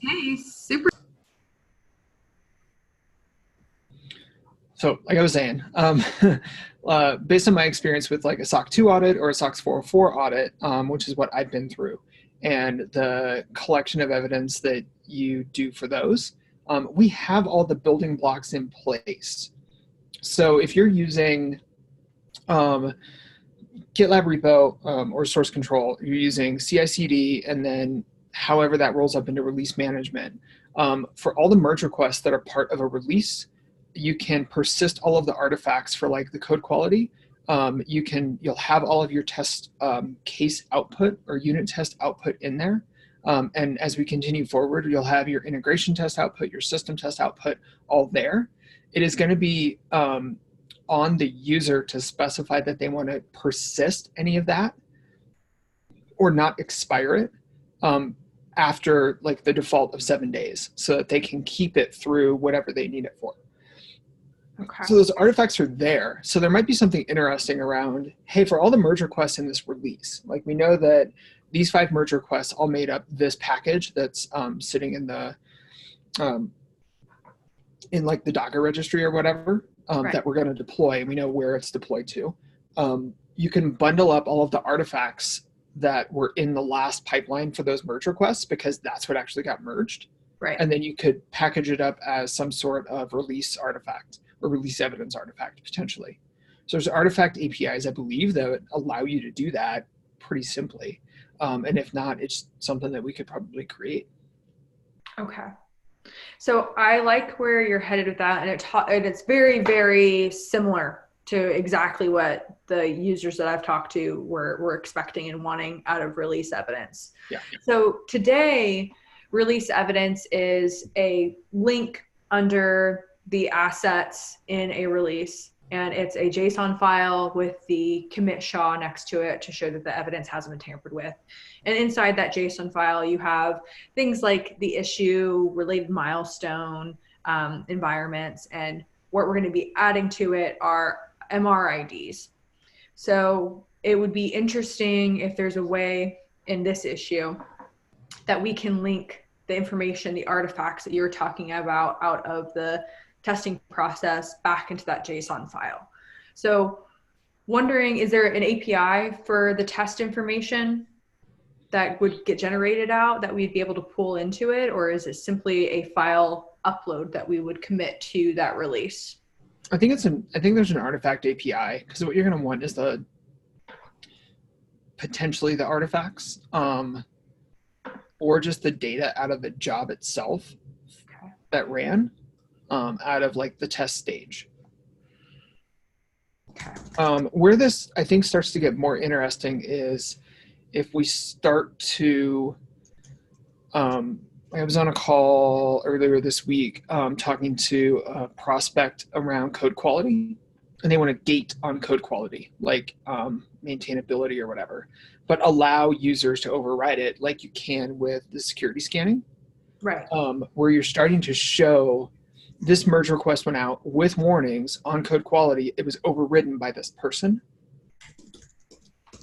Hey, super. So, like I was saying, based on my experience with like a SOC 2 audit or a SOX 404 audit, which is what I've been through, and the collection of evidence that you do for those, we have all the building blocks in place. So, if you're using um, GitLab repo or source control, you're using CI/CD, and then however that rolls up into release management. For all the merge requests that are part of a release, you can persist all of the artifacts for like the code quality. You'll have all of your test case output or unit test output in there. And as we continue forward, you'll have your integration test output, your system test output, all there. It is going to be on the user to specify that they want to persist any of that or not expire it after like the default of 7 days so that they can keep it through whatever they need it for. Okay. So those artifacts are there. So there might be something interesting around, hey, for all the merge requests in this release, like we know that these 5 merge requests all made up this package that's sitting um, in like the Docker registry or whatever Right. that we're going to deploy. And we know where it's deployed to. You can bundle up all of the artifacts that were in the last pipeline for those merge requests because that's what actually got merged. Right. And then you could package it up as some sort of release artifact or release evidence artifact potentially. So there's artifact APIs, I believe, that allow you to do that pretty simply. And if not, it's something that we could probably create. Okay. So I like where you're headed with that, and it's very, very similar to exactly what the users that I've talked to were expecting and wanting out of release evidence. Yeah. So today, release evidence is a link under the assets in a release, and it's a JSON file with the commit SHA next to it to show that the evidence hasn't been tampered with. And inside that JSON file, you have things like the issue, related milestone, environments, and what we're going to be adding to it are MRIDs. So it would be interesting if there's a way in this issue that we can link the information, the artifacts that you're talking about out of the testing process back into that JSON file. So wondering, is there an API for the test information that would get generated out that we'd be able to pull into it? Or is it simply a file upload that we would commit to that release? I think there's an artifact API because what you're going to want is potentially the artifacts or just the data out of the job itself that ran out of like the test stage. Okay. Where this I think starts to get more interesting is if we start to I was on a call earlier this week talking to a prospect around code quality, and they want to gate on code quality, like maintainability or whatever, but allow users to override it like you can with the security scanning. Right. Where you're starting to show this merge request went out with warnings on code quality. It was overridden by this person.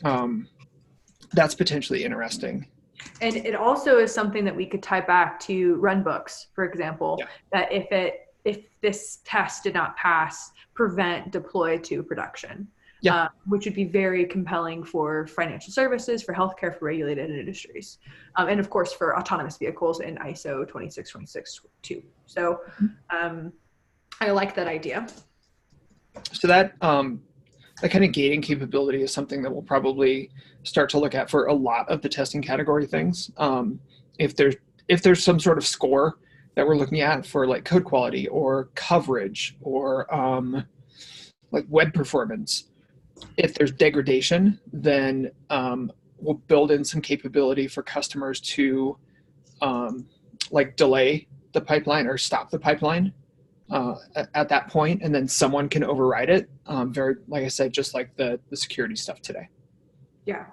That's potentially interesting. And it also is something that we could tie back to runbooks, for example, Yeah. that if this test did not pass, prevent deploy to production, Yeah. which would be very compelling for financial services, for healthcare, for regulated industries, and of course for autonomous vehicles in ISO 26262. So I like that idea. So that kind of gating capability is something that we'll probably start to look at for a lot of the testing category things. If there's some sort of score that we're looking at for like code quality or coverage or like web performance, if there's degradation, then we'll build in some capability for customers to like delay the pipeline or stop the pipeline at that point, and then someone can override it. Very, like I said, just like the security stuff today. Yeah.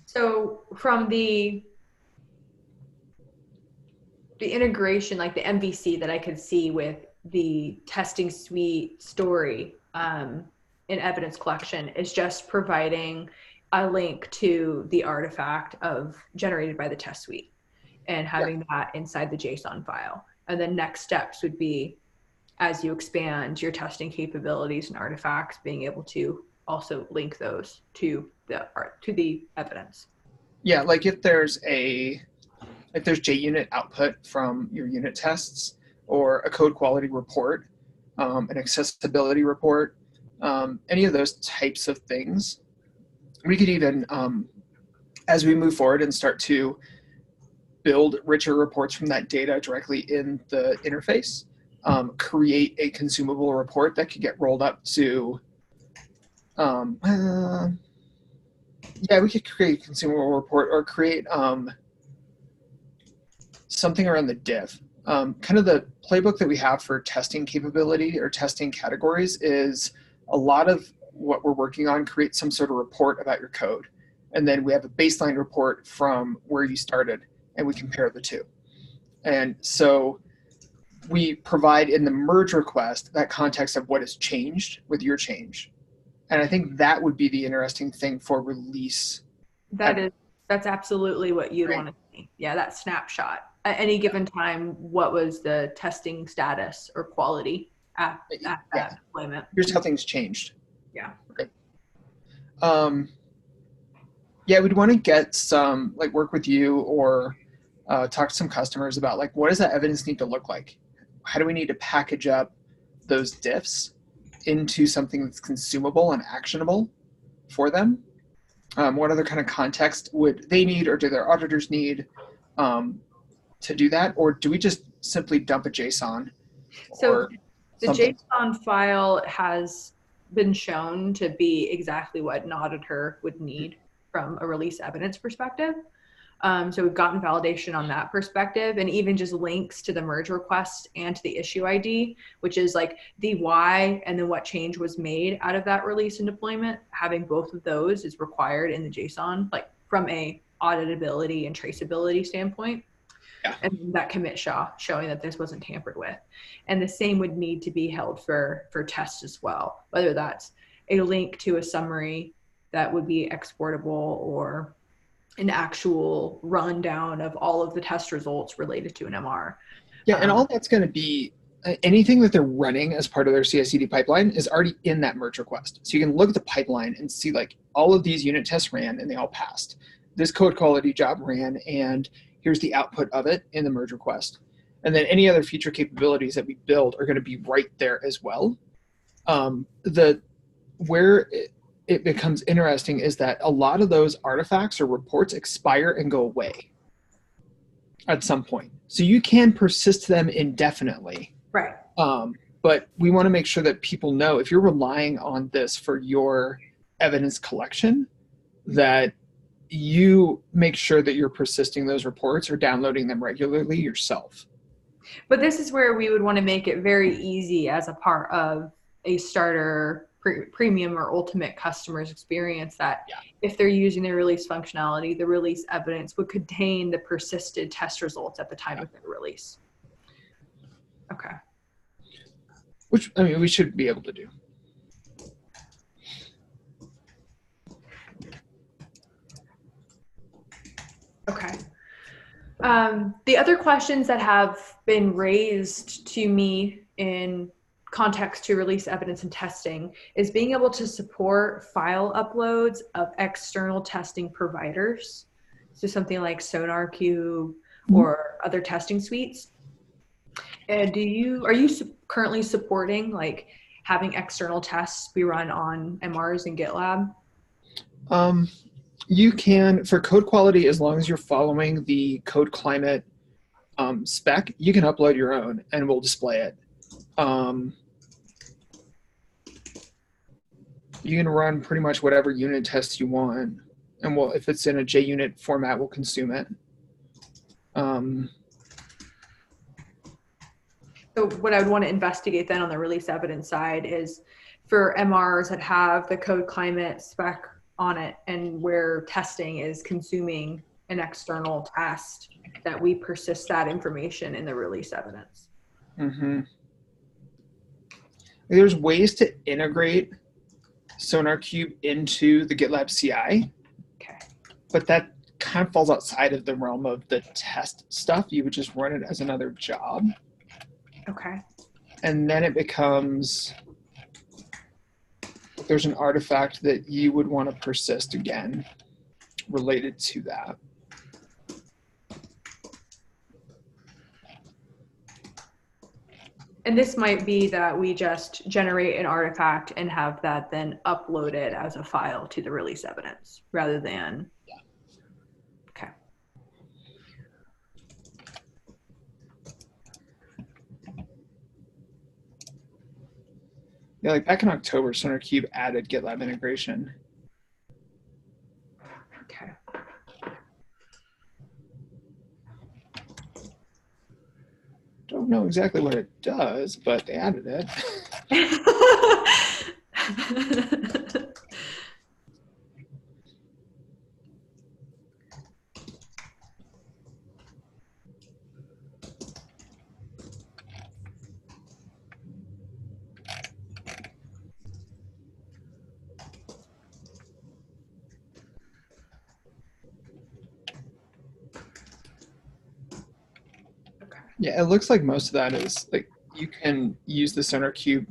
So from the integration, like the MVC that I could see with the testing suite story in evidence collection is just providing a link to the artifact of generated by the test suite and having that inside the JSON file. And then next steps would be, as you expand your testing capabilities and artifacts, being able to also link those to the evidence. Yeah, like if there's JUnit output from your unit tests, or a code quality report, an accessibility report, any of those types of things, we could even, as we move forward and start to build richer reports from that data directly in the interface, create a consumable report that could get rolled up to, we could create a consumable report or create something around the diff. Kind of the playbook that we have for testing capability or testing categories is a lot of what we're working on create some sort of report about your code. And then we have a baseline report from where you started, and we compare the two. And so we provide in the merge request that context of what has changed with your change. And I think that would be the interesting thing for release. That's absolutely what you'd want to see. Yeah, that snapshot. At any given time, what was the testing status or quality at that deployment? Here's how things changed. Yeah. Okay. We'd want to get some, like, work with you or talk to some customers about, like, what does that evidence need to look like? How do we need to package up those diffs into something that's consumable and actionable for them? What other kind of context would they need, or do their auditors need to do that? Or do we just simply dump a JSON? So the JSON file has been shown to be exactly what an auditor would need from a release evidence perspective. So we've gotten validation on that perspective, and even just links to the merge request and to the issue ID, which is like the why and then what change was made out of that release and deployment. Having both of those is required in the JSON, like from a auditability and traceability standpoint. Yeah. And that commit SHA showing that this wasn't tampered with. And the same would need to be held for tests as well, whether that's a link to a summary that would be exportable or an actual rundown of all of the test results related to an MR. Yeah, and all that's going to be, anything that they're running as part of their CI/CD pipeline is already in that merge request. So you can look at the pipeline and see, like, all of these unit tests ran and they all passed. This code quality job ran, and here's the output of it in the merge request. And then any other feature capabilities that we build are going to be right there as well. Where it becomes interesting is that a lot of those artifacts or reports expire and go away at some point. So you can persist them indefinitely. Right. But we want to make sure that people know, if you're relying on this for your evidence collection, that you make sure that you're persisting those reports or downloading them regularly yourself. But this is where we would want to make it very easy as a part of a starter premium or ultimate customer's experience, that if they're using the release functionality, the release evidence would contain the persisted test results at the time of their release. Okay. Which, I mean, we should be able to do. Okay. The other questions that have been raised to me in context to release evidence and testing is being able to support file uploads of external testing providers. So something like SonarQube or other testing suites. And are you currently supporting, like, having external tests be run on MRs and GitLab? You can, for code quality, as long as you're following the code climate spec, you can upload your own and we'll display it. You can run pretty much whatever unit tests you want, and if it's in a JUnit format, we'll consume it. So what I would want to investigate then on the release evidence side is for MRs that have the code climate spec on it and where testing is consuming an external test, that we persist that information in the release evidence. Mm-hmm. There's ways to integrate SonarQube into the GitLab CI, Okay. but that kind of falls outside of the realm of the test stuff. You would just run it as another job. Okay. And then it becomes, there's an artifact that you would want to persist again related to that. And this might be that we just generate an artifact and have that then uploaded as a file to the release evidence rather than. Yeah. Okay. Yeah, like back in October, SonarQube added GitLab integration. Okay. Don't know exactly what it does, but they added it. Yeah, it looks like most of that is like you can use the SonarQube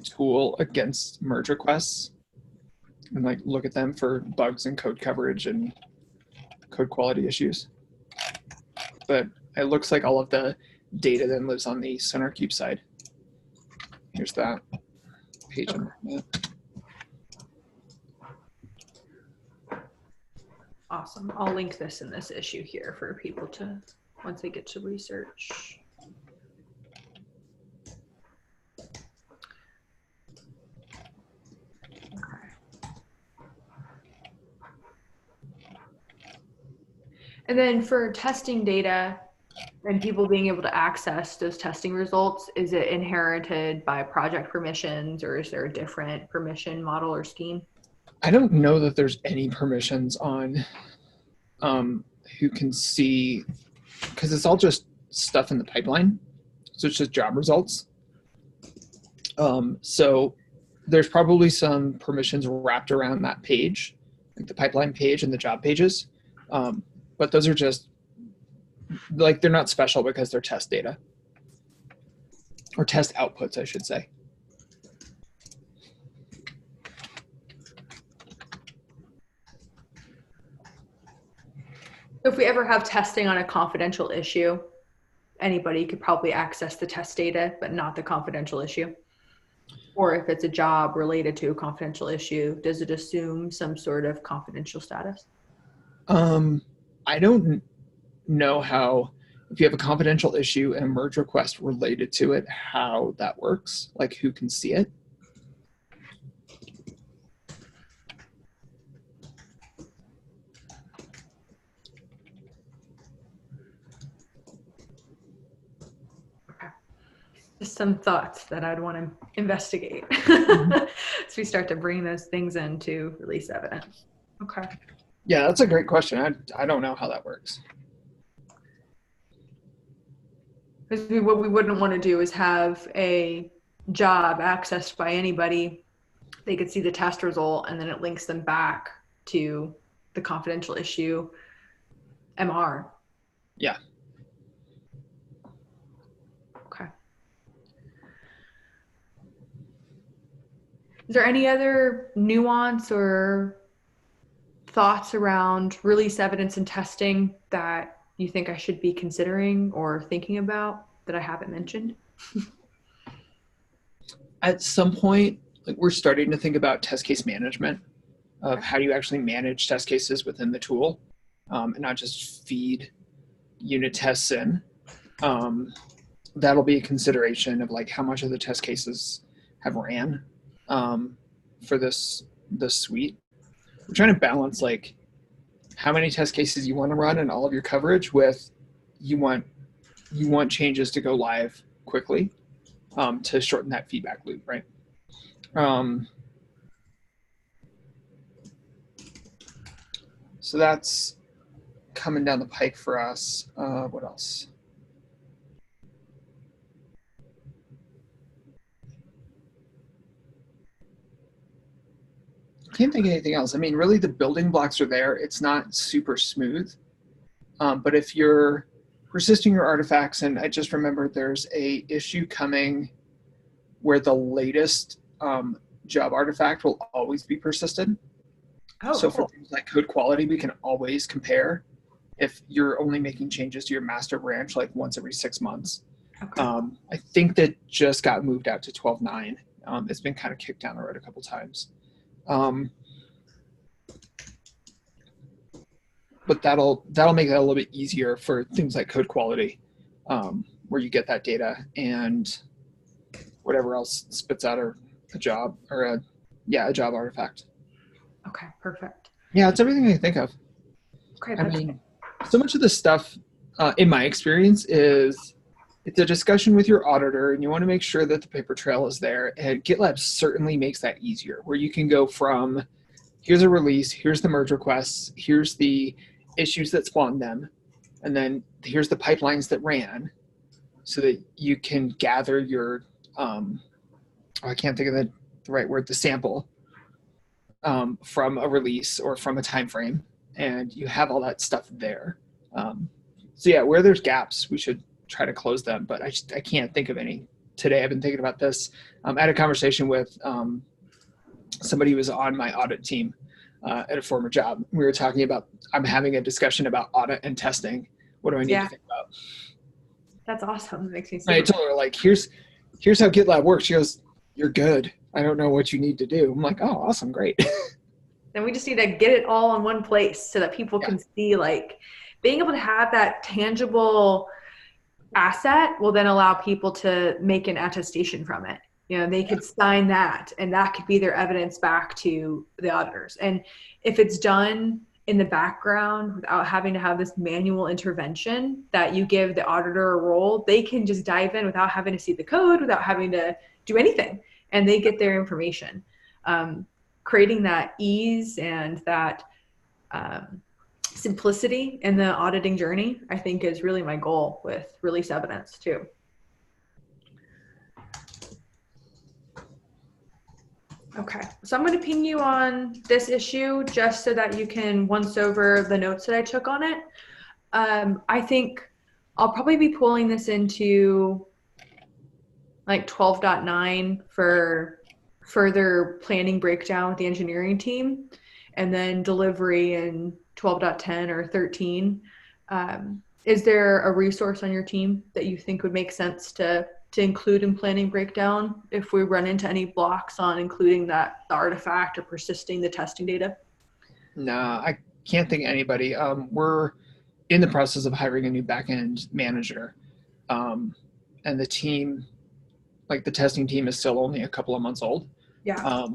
tool against merge requests and like look at them for bugs and code coverage and code quality issues. But it looks like all of the data then lives on the SonarQube side. Here's that page on that. Awesome. I'll link this in this issue here for people to, once they get to research. Okay. And then for testing data and people being able to access those testing results, is it inherited by project permissions or is there a different permission model or scheme? I don't know that there's any permissions on who can see, because it's all just stuff in the pipeline. So it's just job results. So there's probably some permissions wrapped around that page, like the pipeline page and the job pages. But those are just, like, they're not special because they're test data. Or test outputs, I should say. If we ever have testing on a confidential issue, anybody could probably access the test data, but not the confidential issue. Or if it's a job related to a confidential issue, does it assume some sort of confidential status? I don't know how, if you have a confidential issue and a merge request related to it, how that works, like who can see it. Just some thoughts that I'd want to investigate as we start to bring those things into release evidence. Okay. Yeah, that's a great question. I don't know how that works. Because what we wouldn't want to do is have a job accessed by anybody. They could see the test result and then it links them back to the confidential issue MR. Yeah. Okay. Is there any other nuance or thoughts around release evidence and testing that you think I should be considering or thinking about that I haven't mentioned? At some point, like, we're starting to think about test case management of how you actually manage test cases within the tool, and not just feed unit tests in. That'll be a consideration of like how much of the test cases have ran for this suite. We're trying to balance like how many test cases you want to run and all of your coverage with you want changes to go live quickly to shorten that feedback loop, right? So that's coming down the pike for us. What else? Can't think of anything else. I mean, really the building blocks are there. It's not super smooth. But if you're persisting your artifacts, and I just remembered there's a issue coming where the latest job artifact will always be persisted. Oh, so cool. for things like code quality, we can always compare if you're only making changes to your master branch like once every 6 months. Okay. I think that just got moved out to 12.9. It's been kind of kicked down the road a couple times. But that'll make it a little bit easier for things like code quality, where you get that data and whatever else spits out a job artifact. Okay, perfect. Yeah, it's everything I think of. Okay, I mean, so much of this stuff, in my experience, is it's a discussion with your auditor, and you want to make sure that the paper trail is there. And GitLab certainly makes that easier, where you can go from here's a release, here's the merge requests, here's the issues that spawned them, and then here's the pipelines that ran, so that you can gather your I can't think of the right word, the sample from a release or from a time frame, and you have all that stuff there. So yeah, where there's gaps, we should try to close them, but I can't think of any today. I've been thinking about this. I had a conversation with somebody who was on my audit team at a former job. We were talking about, I'm having a discussion about audit and testing. What do I need to think about? That's awesome. It makes me I told her, like, here's how GitLab works. She goes, you're good. I don't know what you need to do. I'm like, oh, awesome, great. Then we just need to get it all in one place so that people can see, like, being able to have that tangible asset will then allow people to make an attestation from it. You know, they could sign that, and that could be their evidence back to the auditors. And if it's done in the background without having to have this manual intervention that you give the auditor a role, they can just dive in without having to see the code, without having to do anything, and they get their information. Creating that ease and that simplicity in the auditing journey, I think, is really my goal with release evidence too. Okay, so I'm going to ping you on this issue just so that you can once over the notes that I took on it. I think I'll probably be pulling this into like 12.9 for further planning breakdown with the engineering team, and then delivery in 12.10 or 13. Is there a resource on your team that you think would make sense to include in planning breakdown if we run into any blocks on including the artifact or persisting the testing data? No, I can't think of anybody. We're in the process of hiring a new backend manager, and the team, like the testing team, is still only a couple of months old. Yeah.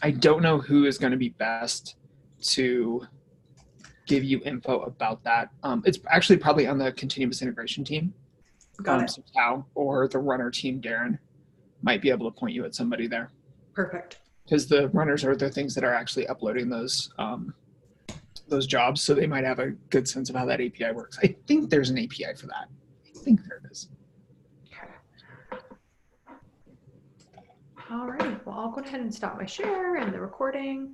I don't know who is going to be best to give you info about that. It's actually probably on the continuous integration team. Got it. So Tao or the runner team, Darren, might be able to point you at somebody there. Perfect. Because the runners are the things that are actually uploading those jobs, so they might have a good sense of how that API works. I think there's an API for that. I think there it is. Okay. All right. Well, I'll go ahead and stop my share and the recording.